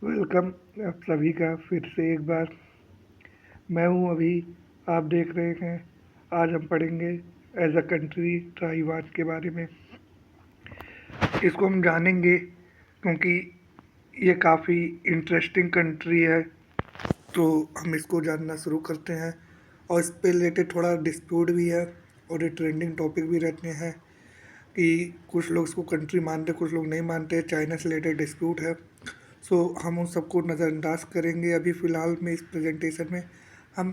Welcome आप सभी का फिर से एक बार। मैं हूं अभी। आप देख रहे हैं। आज हम पढ़ेंगे एज अ कंट्री ताइवान के बारे में। इसको हम जानेंगे क्योंकि ये काफ़ी इंटरेस्टिंग कंट्री है। तो हम इसको जानना शुरू करते हैं। और इस पे रिलेटेड थोड़ा डिस्प्यूट भी है और ये ट्रेंडिंग टॉपिक भी रहते हैं कि कुछ लोग इसको कंट्री मानते, कुछ लोग नहीं मानते। चाइना से रिलेटेड डिस्प्यूट है। सो हम उन सबको नज़रअंदाज करेंगे। अभी फ़िलहाल में इस प्रेजेंटेशन में हम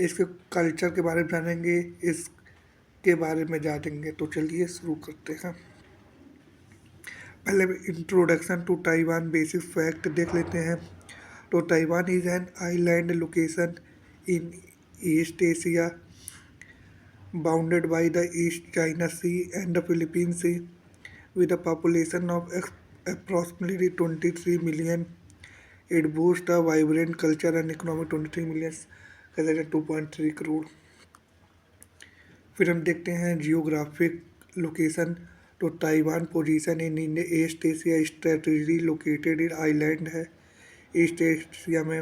इसके कल्चर के बारे में जानेंगे, इसके बारे में जानेंगे। तो चलिए शुरू करते हैं। पहले introduction to Taiwan basic fact देख लेते हैं। तो Taiwan is an island location in East Asia bounded by the East China Sea and the Philippine Sea with a population of approximately 23 million. It boasts a vibrant culture and economy 23 million rather than 2.3 crore. फिर हम देखते हैं geographic location. तो Taiwan position in East Asia strategy located in island है। East Asia में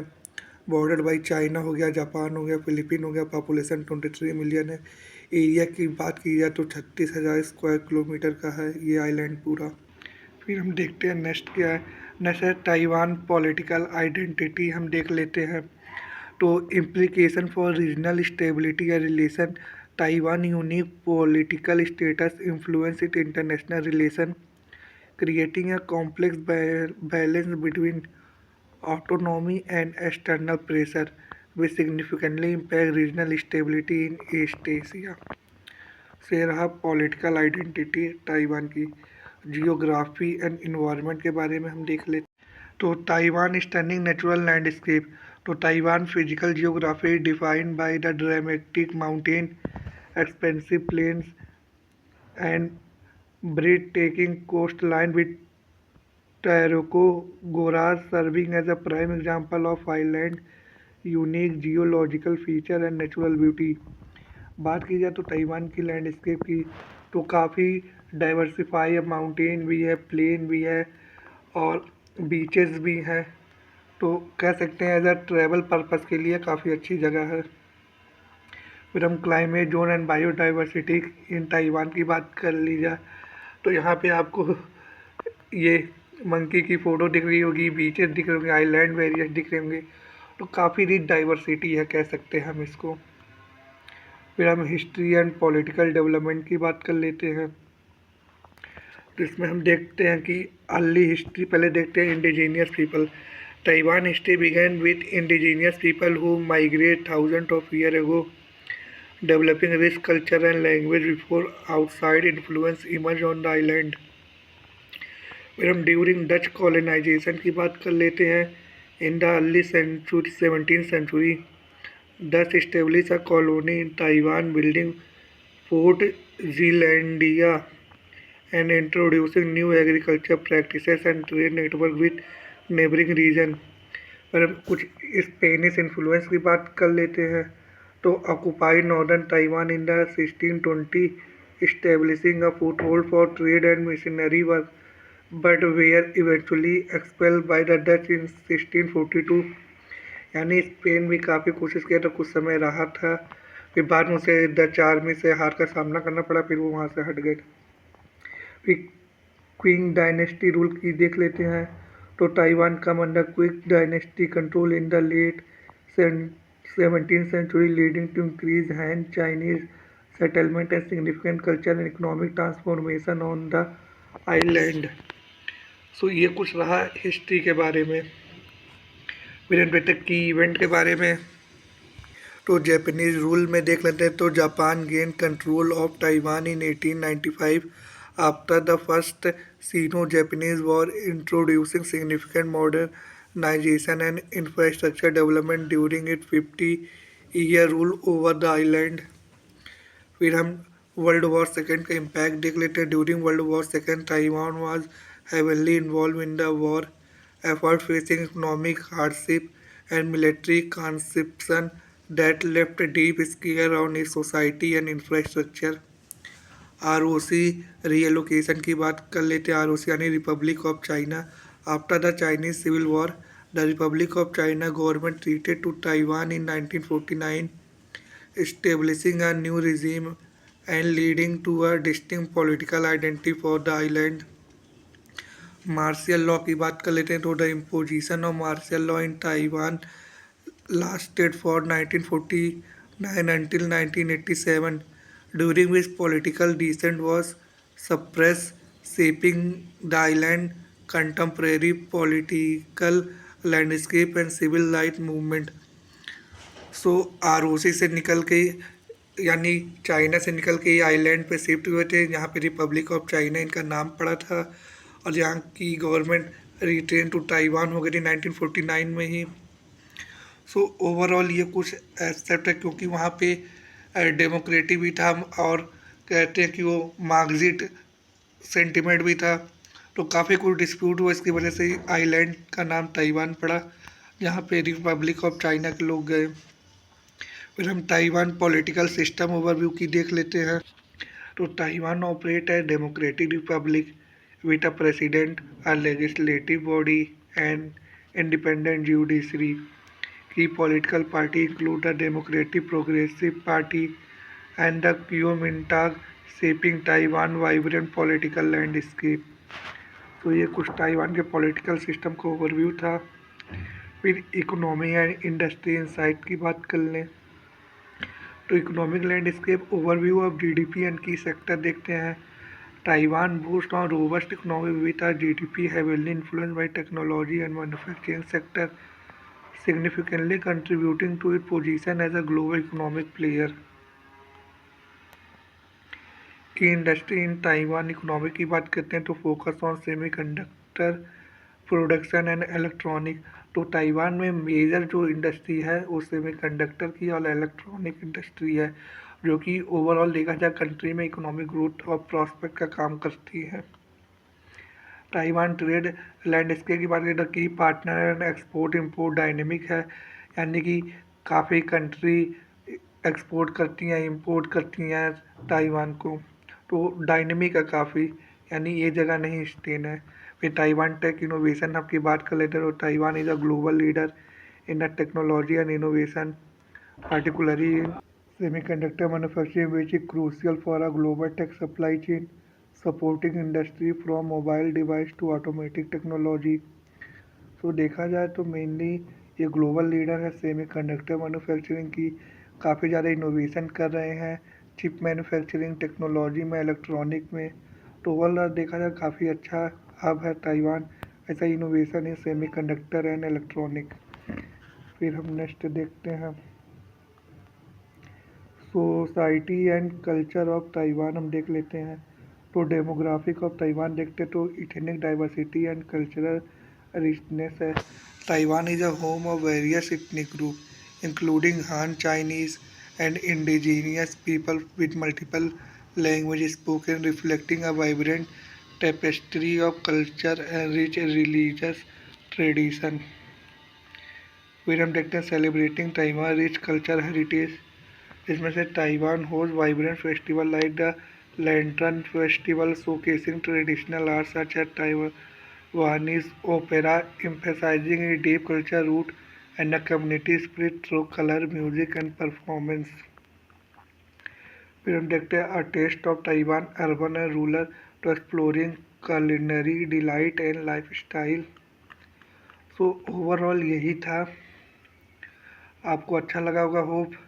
border by China हो गया, Japan हो गया, फिलीपीन हो गया। पॉपुलेशन 23 मिलियन है। एरिया की बात की जाए तो 36,000 स्क्वायर किलोमीटर का है ये आइलैंड पूरा। फिर हम देखते हैं नेक्स्ट क्या है। नेक्स्ट है ताइवान पॉलिटिकल आइडेंटिटी। हम देख लेते हैं। तो इम्प्लीकेशन फॉर रीजनल स्टेबिलिटी या relation. Taiwan unique political status influence it international relation creating a complex balance between autonomy and external pressure which significantly impact regional stability in East Asia। से रहा political identity Taiwan की। Geography and environment के बारे में हम देख लेते। तो ताइवान स्टनिंग नेचुरल लैंडस्केप। तो Taiwan physical geography defined by the dramatic mountain expensive plains and breathtaking coastline with Goras serving as a prime example of island unique geological feature and natural beauty। बात की जाए तो Taiwan की landscape की तो काफ़ी diversify है। Mountain भी है, प्लेन भी है और बीचेस भी हैं। तो कह सकते हैं एज अ ट्रैवल पर्पस के लिए काफ़ी अच्छी जगह है। फिर हम climate zone and biodiversity in Taiwan की बात कर ली जाए तो यहाँ पे आपको ये मंकी की फ़ोटो दिख रही होगी, बीचेस दिख रहे होंगे, आइलैंड एरियाज दिख रहे होंगे। तो काफ़ी रिच डाइवर्सिटी है कह सकते हैं हम इसको। फिर हम हिस्ट्री एंड पॉलिटिकल डेवलपमेंट की बात कर लेते हैं। तो इसमें हम देखते हैं कि अर्ली हिस्ट्री पहले देखते हैं। Indigenous people. Taiwan history began with indigenous people who migrate thousand of year ago developing rich culture and language before outside influence emerge on the island. फिर हम ड्यूरिंग डच कॉलोनाइजेशन की बात कर लेते हैं। In the early century 17th century Dutch establish a colony in Taiwan building fort Zeelandia and introducing new agriculture practices and trade network with neighbouring region. पर हम कुछ स्पेनिश इन्फ्लुएंस की बात कर लेते हैं। तो occupied northern Taiwan in the 1620 establishing a foothold for trade and machinery work but were eventually expelled by the Dutch in 1642। यानी स्पेन भी काफ़ी कोशिश किया था, कुछ समय रहा था, फिर बाद में उसे डच आर्मी से हार का सामना करना पड़ा, फिर वो वहाँ से हट गए। फिर क्विंग डायनेस्टी रूल की देख लेते हैं। तो ताइवान कम अंडर क्विक dynasty control in the late 17th century leading to increase Han Chinese settlement and significant culture and economic transformation on the island. So ये कुछ रहा हिस्ट्री के बारे में। फिर इन तक की इवेंट के बारे में। तो जापानीज रूल में देख लेते हैं। तो Japan gain control of Taiwan in 1895 after the first Sino Japanese war introducing significant modernisation and infrastructure development during it 50-year rule over the island. फिर हम वर्ल्ड वॉर सेकेंड का इम्पैक्ट देख लेते हैं। During World War second Taiwan was heavily involved in the war effort, facing economic hardship and military conscription that left a deep scar on its society and infrastructure। ROC reallocation की बात कर लेते हैं। ROC यानी Republic of China. After the Chinese civil war The Republic of China government treated to Taiwan in 1949, establishing a new regime and leading to a distinct political identity for the island. Martial law की बात कर लेते हैं तो the imposition of martial law in Taiwan lasted for 1949 until 1987, during which political dissent was suppressed, shaping the island's contemporary political landscape and civil rights movement. So ROC से निकल के यानी चाइना से निकल के ये आइलैंड पे शिफ्ट हुए थे, यहाँ पे रिपब्लिक ऑफ चाइना इनका नाम पड़ा था और यहाँ की गवर्नमेंट रिटेन टू ताइवान हो गई थी 1949 में ही। सो ओवरऑल ये कुछ एक्सेप्ट है क्योंकि वहाँ पे डेमोक्रेटिक भी था और कहते हैं कि वो मार्क्सिस्ट सेंटिमेंट भी था, तो काफ़ी कुछ डिस्प्यूट हुआ, इसकी वजह से आइलैंड का नाम ताइवान पड़ा, जहाँ पे रिपब्लिक ऑफ चाइना के लोग गए। फिर हम ताइवान पॉलिटिकल सिस्टम ओवरव्यू की देख लेते हैं। तो ताइवान ऑपरेट है democratic republic with a president, a legislative body and independent judiciary. की political party include the Democratic Progressive Party and the Kuomintang, shaping Taiwan vibrant political landscape. तो ये कुछ ताइवान के पॉलिटिकल सिस्टम का overview था। फिर economy and industry insight की बात कर लें तो economic landscape overview of GDP and key sector देखते हैं। Taiwan boost on robust economic with our GDP heavily influenced by technology and manufacturing sector, significantly contributing to its position as a global economic player. की industry in Taiwan economy की बात करते हैं तो focus on semiconductor production and electronic. तो Taiwan में major जो industry है वो सेमीकंडक्टर की और इलेक्ट्रॉनिक इंडस्ट्री है, जो कि ओवरऑल देखा जाए कंट्री में इकोनॉमिक ग्रोथ और प्रॉस्पेक्ट का काम करती है। ताइवान ट्रेड लैंडस्केप की बात करें तो की partner and export import dynamic है, यानी कि काफ़ी कंट्री एक्सपोर्ट करती हैं इंपोर्ट करती हैं ताइवान को, तो डायनेमिक है काफ़ी, यानी ये जगह नहीं स्टेन है। फिर ताइवान टेक इनोवेशन हब की बात कर लेते हैं तो Taiwan is a global leader in the technology and innovation, particularly in semiconductor manufacturing, which is crucial for a global tech supply chain, supporting industry from mobile device to automatic technology. तो देखा जाए तो mainly ये global leader है semiconductor manufacturing की, काफ़ी ज़्यादा innovation कर रहे हैं चिप मैन्युफैक्चरिंग टेक्नोलॉजी में, इलेक्ट्रॉनिक में, तो ओवरऑल देखा जाए काफ़ी अच्छा हब है ताइवान, ऐसा इनोवेशन है सेमीकंडक्टर एंड इलेक्ट्रॉनिक। फिर हम नेक्स्ट देखते हैं society and culture of Taiwan, हम देख लेते हैं। तो डेमोग्राफिक ऑफ ताइवान देखते तो ethnic diversity and cultural richness है। Taiwan is a home of various ethnic group including Han Chinese and indigenous people with multiple language spoken, reflecting a vibrant tapestry of culture and rich religious tradition. फिर हम देखते हैं celebrating Taiwan rich culture heritage, इसमें से Taiwan host vibrant festival like the lantern festival showcasing traditional art such as Taiwanese opera, emphasizing its deep culture root and a community spirit through color, music and performance. फिर हम देखते हैं A Taste of Taiwan, Urban and Rural, to exploring culinary delight and lifestyle. So overall यही था, आपको अच्छा लगा होगा होप।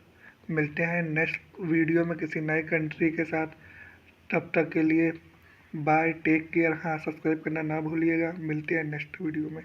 मिलते हैं नेक्स्ट वीडियो में किसी नए कंट्री के साथ, तब तक के लिए बाय, टेक केयर। हाँ, सब्सक्राइब करना ना भूलिएगा। मिलते हैं नेक्स्ट वीडियो में।